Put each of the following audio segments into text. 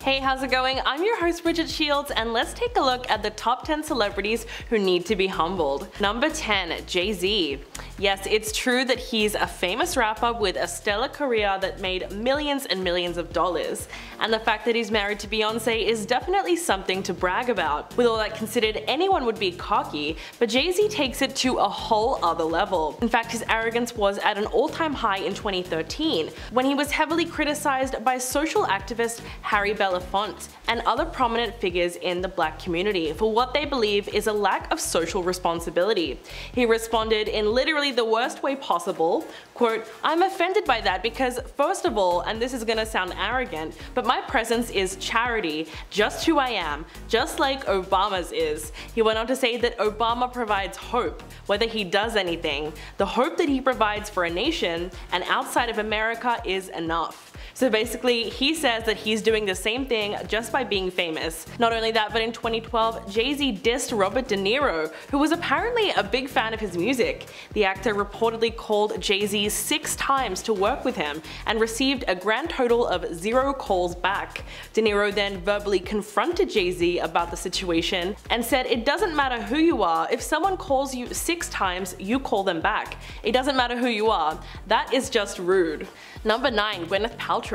Hey, how's it going? I'm your host Bridget Shields, and let's take a look at the top 10 celebrities who need to be humbled. Number 10, Jay-Z. Yes, it's true that he's a famous rapper with a stellar career that made millions and millions of dollars, and the fact that he's married to Beyonce is definitely something to brag about. With all that considered, anyone would be cocky, but Jay-Z takes it to a whole other level. In fact, his arrogance was at an all-time high in 2013, when he was heavily criticized by social activist Harry Belafonte and other prominent figures in the black community for what they believe is a lack of social responsibility. He responded in literally the worst way possible, quote, "I'm offended by that because first of all, and this is gonna sound arrogant, but my presence is charity, just who I am, just like Obama's is." He went on to say that Obama provides hope, whether he does anything. The hope that he provides for a nation and outside of America is enough. So basically, he says that he's doing the same thing just by being famous. Not only that, but in 2012, Jay-Z dissed Robert De Niro, who was apparently a big fan of his music. The actor reportedly called Jay-Z 6 times to work with him and received a grand total of 0 calls back. De Niro then verbally confronted Jay-Z about the situation and said, "It doesn't matter who you are, if someone calls you 6 times, you call them back. It doesn't matter who you are. That is just rude." Number 9, Gwyneth Paltrow.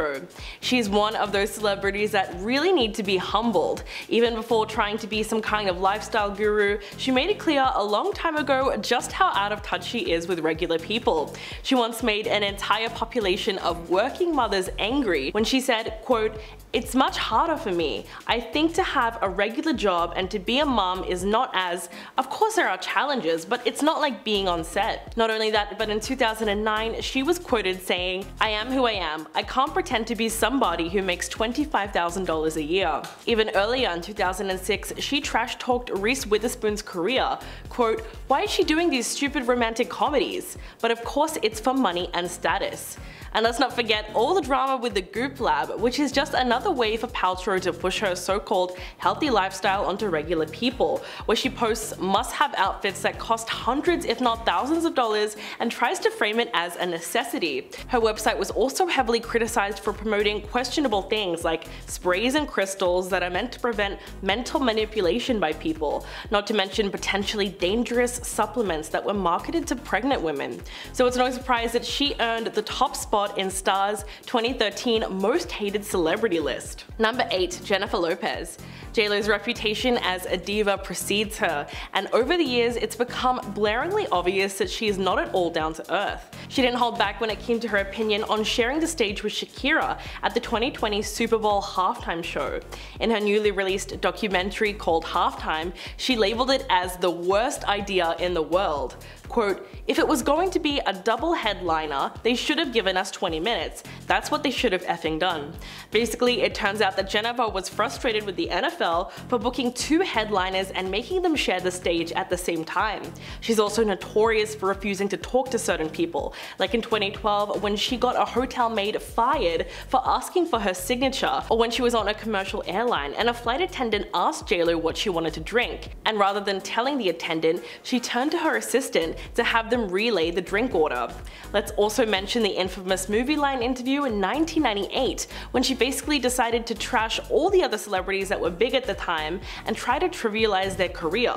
She's one of those celebrities that really need to be humbled. Even before trying to be some kind of lifestyle guru, she made it clear a long time ago just how out of touch she is with regular people. She once made an entire population of working mothers angry when she said, quote, "It's much harder for me. I think to have a regular job and to be a mom is not as, of course there are challenges, but it's not like being on set." Not only that, but in 2009 she was quoted saying, "I am who I am. I can't pretend to be somebody who makes $25,000 a year." Even earlier in 2006 she trash-talked Reese Witherspoon's career, quote, "Why is she doing these stupid romantic comedies? But of course it's for money and status." And let's not forget all the drama with the Goop Lab, which is just another way for Paltrow to push her so-called healthy lifestyle onto regular people, where she posts must-have outfits that cost hundreds if not thousands of dollars and tries to frame it as a necessity. Her website was also heavily criticized for promoting questionable things like sprays and crystals that are meant to prevent mental manipulation by people, not to mention potentially dangerous supplements that were marketed to pregnant women. So it's no surprise that she earned the top spot in Star's 2013 Most Hated Celebrity list. Number 8, Jennifer Lopez. JLo's reputation as a diva precedes her, and over the years it's become blaringly obvious that she is not at all down to earth. She didn't hold back when it came to her opinion on sharing the stage with Shakira at the 2020 Super Bowl halftime show. In her newly released documentary called Halftime, she labeled it as the worst idea in the world. Quote, "If it was going to be a double headliner, they should have given us 20 minutes. That's what they should have effing done." Basically, it turns out that Jennifer was frustrated with the NFL for booking 2 headliners and making them share the stage at the same time. She's also notorious for refusing to talk to certain people, like in 2012 when she got a hotel maid fired for asking for her signature, or when she was on a commercial airline and a flight attendant asked JLo what she wanted to drink, and rather than telling the attendant, she turned to her assistant to have them relay the drink order. Let's also mention the infamous Movie Line interview in 1998 when she basically decided to trash all the other celebrities that were big at the time and try to trivialize their career.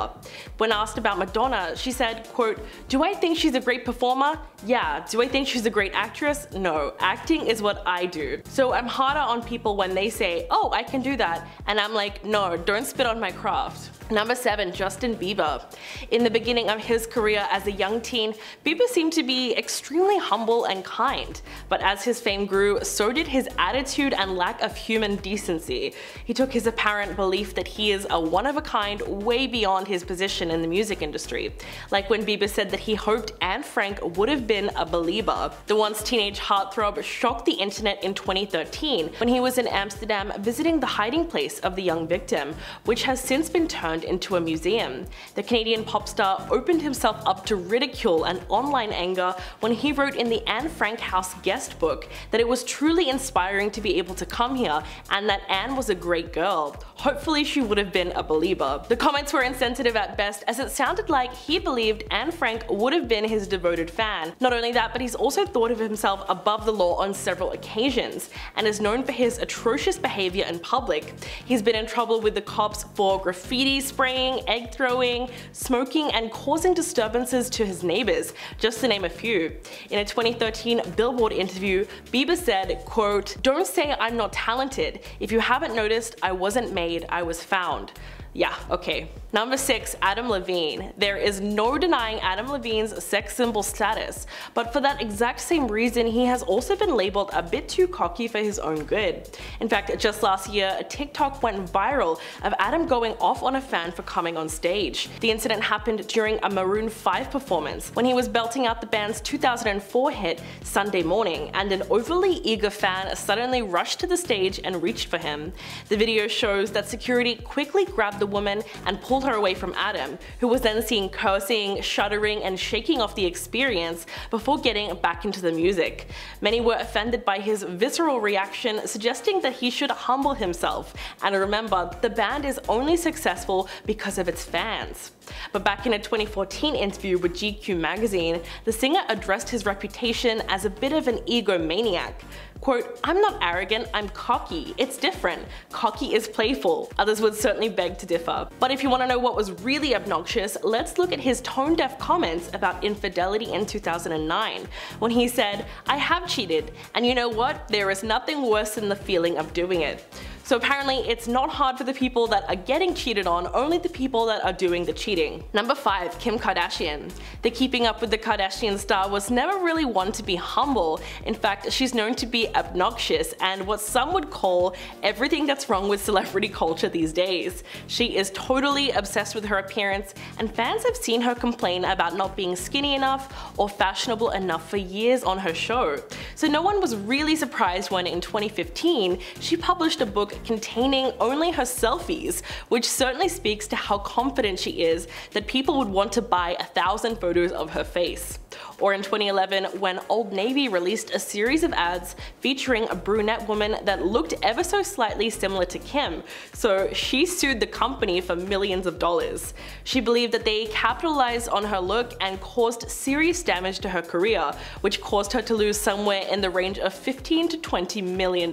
When asked about Madonna, she said, quote, "Do I think she's a great performer? Yeah. Do I think she's a great actress? No. Acting is what I do. So I'm harder on people when they say, oh, I can do that, and I'm like, no, don't spit on my craft." Number 7, Justin Bieber. In the beginning of his career as a young teen, Bieber seemed to be extremely humble and kind, but as his fame grew, so did his attitude and lack of human decency. He took his apparent belief that he is a one-of-a-kind way beyond his position in the music industry, like when Bieber said that he hoped Anne Frank would have been a believer. The once teenage heartthrob shocked the internet in 2013 when he was in Amsterdam visiting the hiding place of the young victim, which has since been turned turned into a museum. The Canadian pop star opened himself up to ridicule and online anger when he wrote in the Anne Frank House guest book that it was truly inspiring to be able to come here and that Anne was a great girl. Hopefully she would have been a believer. The comments were insensitive at best, as it sounded like he believed Anne Frank would have been his devoted fan. Not only that, but he's also thought of himself above the law on several occasions, and is known for his atrocious behavior in public. He's been in trouble with the cops for graffiti spraying, egg throwing, smoking, and causing disturbances to his neighbors, just to name a few. In a 2013 Billboard interview, Bieber said, quote, "Don't say I'm not talented. If you haven't noticed, I wasn't made, I was found." Yeah, okay. Number 6, Adam Levine. There is no denying Adam Levine's sex symbol status, but for that exact same reason, he has also been labeled a bit too cocky for his own good. In fact, just last year, a TikTok went viral of Adam going off on a fan for coming on stage. The incident happened during a Maroon 5 performance, when he was belting out the band's 2004 hit, Sunday Morning, and an overly eager fan suddenly rushed to the stage and reached for him. The video shows that security quickly grabbed the woman and pulled her away from Adam, who was then seen cursing, shuddering, and shaking off the experience before getting back into the music. Many were offended by his visceral reaction, suggesting that he should humble himself, and remember, the band is only successful because of its fans. But back in a 2014 interview with GQ magazine, the singer addressed his reputation as a bit of an egomaniac. Quote, "I'm not arrogant, I'm cocky. It's different. Cocky is playful." Others would certainly beg to differ. But if you want to know what was really obnoxious, let's look at his tone-deaf comments about infidelity in 2009, when he said, "I have cheated, and you know what? There is nothing worse than the feeling of doing it." So apparently it's not hard for the people that are getting cheated on, only the people that are doing the cheating. Number 5, Kim Kardashian. The Keeping Up with the Kardashian star was never really one to be humble. In fact, she's known to be obnoxious and what some would call everything that's wrong with celebrity culture these days. She is totally obsessed with her appearance, and fans have seen her complain about not being skinny enough or fashionable enough for years on her show. So no one was really surprised when in 2015 she published a book containing only her selfies, which certainly speaks to how confident she is that people would want to buy 1,000 photos of her face. Or in 2011, when Old Navy released a series of ads featuring a brunette woman that looked ever so slightly similar to Kim, so she sued the company for millions of dollars. She believed that they capitalized on her look and caused serious damage to her career, which caused her to lose somewhere in the range of $15 to $20 million.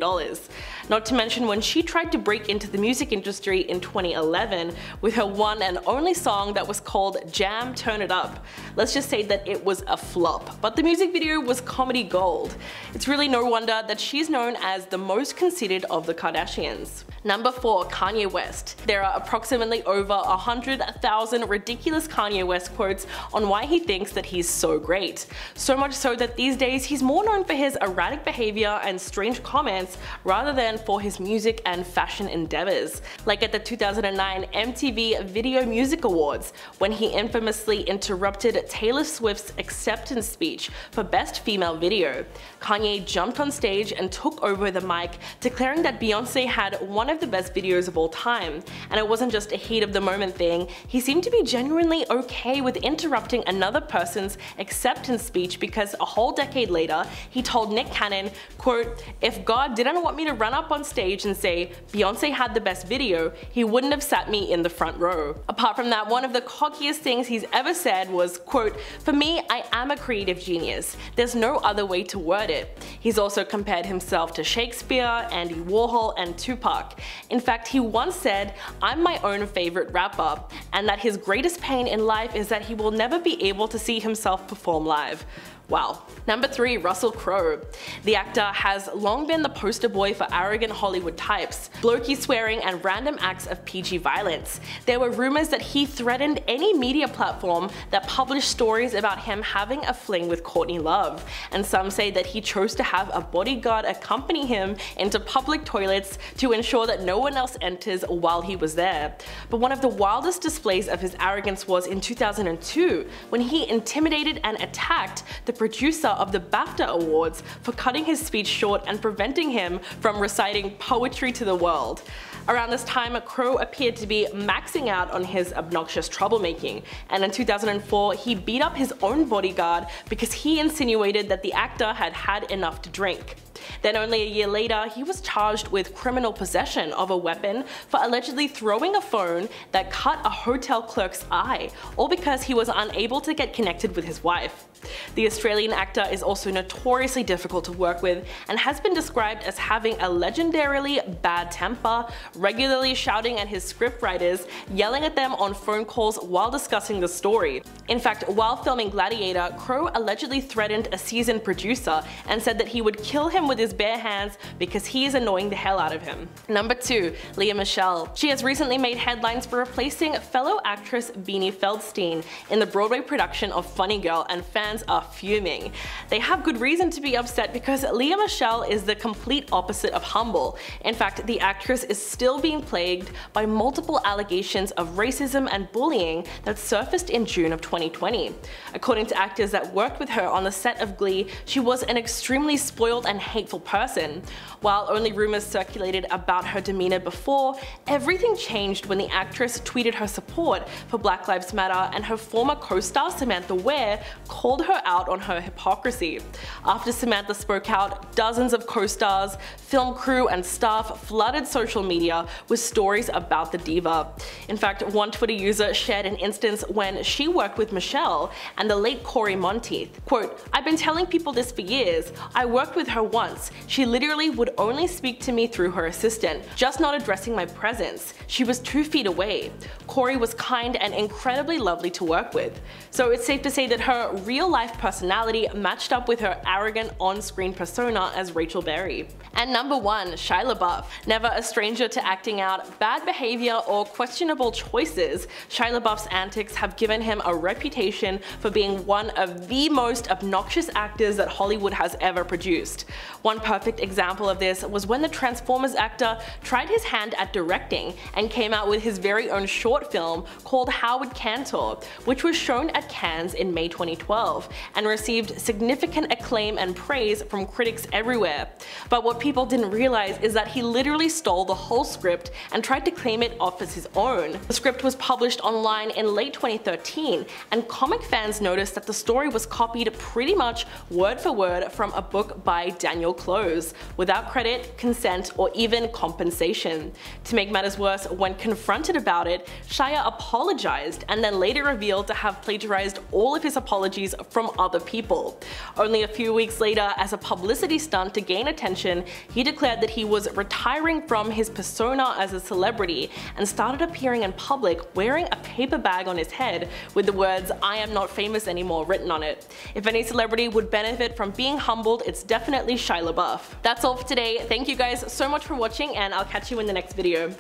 Not to mention when she tried to break into the music industry in 2011 with her one and only song that was called Jam Turn It Up. Let's just say that it was a flop, but the music video was comedy gold. It's really no wonder that she's known as the most conceited of the Kardashians. Number 4, Kanye West. There are approximately over 100,000 ridiculous Kanye West quotes on why he thinks that he's so great. So much so that these days he's more known for his erratic behavior and strange comments rather than for his music and fashion endeavors. Like at the 2009 MTV Video Music Awards, when he infamously interrupted Taylor Swift's acceptance speech for Best Female Video. Kanye jumped on stage and took over the mic, declaring that Beyonce had one of the best videos of all time. And it wasn't just a heat of the moment thing, he seemed to be genuinely okay with interrupting another person's acceptance speech because a whole decade later, he told Nick Cannon, quote, "If God didn't want me to run up on stage and say, Beyonce had the best video, he wouldn't have sat me in the front row." Apart from that, one of the cockiest things he's ever said was, quote, "For me, I am a creative genius. There's no other way to word it." He's also compared himself to Shakespeare, Andy Warhol, and Tupac. In fact, he once said, "I'm my own favorite rapper," and that his greatest pain in life is that he will never be able to see himself perform live. Wow. Number 3, Russel Crowe. The actor has long been the poster boy for arrogant Hollywood types, blokey swearing, and random acts of PG violence. There were rumors that he threatened any media platform that published stories about him having a fling with Courtney Love, and some say that he chose to have a bodyguard accompany him into public toilets to ensure that no one else enters while he was there. But one of the wildest displays of his arrogance was in 2002, when he intimidated and attacked the producer of the BAFTA Awards for cutting his speech short and preventing him from reciting poetry to the world. Around this time, Crowe appeared to be maxing out on his obnoxious troublemaking, and in 2004 he beat up his own bodyguard because he insinuated that the actor had had enough to drink. Then only a year later, he was charged with criminal possession of a weapon for allegedly throwing a phone that cut a hotel clerk's eye, all because he was unable to get connected with his wife. The Australian actor is also notoriously difficult to work with and has been described as having a legendarily bad temper, regularly shouting at his scriptwriters, yelling at them on phone calls while discussing the story. In fact, while filming Gladiator, Crowe allegedly threatened a seasoned producer and said that he would kill him with his bare hands because he is annoying the hell out of him. Number 2. Lea Michele. She has recently made headlines for replacing fellow actress Beanie Feldstein in the Broadway production of Funny Girl, and fans are fuming. They have good reason to be upset because Lea Michele is the complete opposite of humble. In fact, the actress is still being plagued by multiple allegations of racism and bullying that surfaced in June of 2020. According to actors that worked with her on the set of Glee, she was an extremely spoiled and hateful person. While only rumors circulated about her demeanor before, everything changed when the actress tweeted her support for Black Lives Matter, and her former co-star Samantha Ware called her out on her hypocrisy. After Samantha spoke out, dozens of co-stars, film crew, and staff flooded social media with stories about the diva. In fact, one Twitter user shared an instance when she worked with Michelle and the late Corey Monteith. Quote, "I've been telling people this for years. I worked with her once. She literally would only speak to me through her assistant, just not addressing my presence. She was 2 feet away. Corey was kind and incredibly lovely to work with." So it's safe to say that her real-life personality matched up with her arrogant on-screen persona as Rachel Berry. And number 1, Shia LaBeouf. Never a stranger to acting out bad behavior or questionable choices, Shia LaBeouf's antics have given him a reputation for being one of the most obnoxious actors that Hollywood has ever produced. One perfect example of this was when the Transformers actor tried his hand at directing and came out with his very own short film called Howard Cantor, which was shown at Cannes in May 2012 and received significant acclaim and praise from critics everywhere. But what people didn't realize is that he literally stole the whole script and tried to claim it off as his own. The script was published online in late 2013, and comic fans noticed that the story was copied pretty much word for word from a book by Daniel Close, without credit, consent, or even compensation. To make matters worse, when confronted about it, Shia apologized and then later revealed to have plagiarized all of his apologies from other people. Only a few weeks later, as a publicity stunt to gain attention, he declared that he was retiring from his persona as a celebrity and started appearing in public wearing a paper bag on his head with the words "I am not famous anymore" written on it. If any celebrity would benefit from being humbled, it's definitely Shia LaBeouf. That's all for today. Thank you guys so much for watching, and I'll catch you in the next video.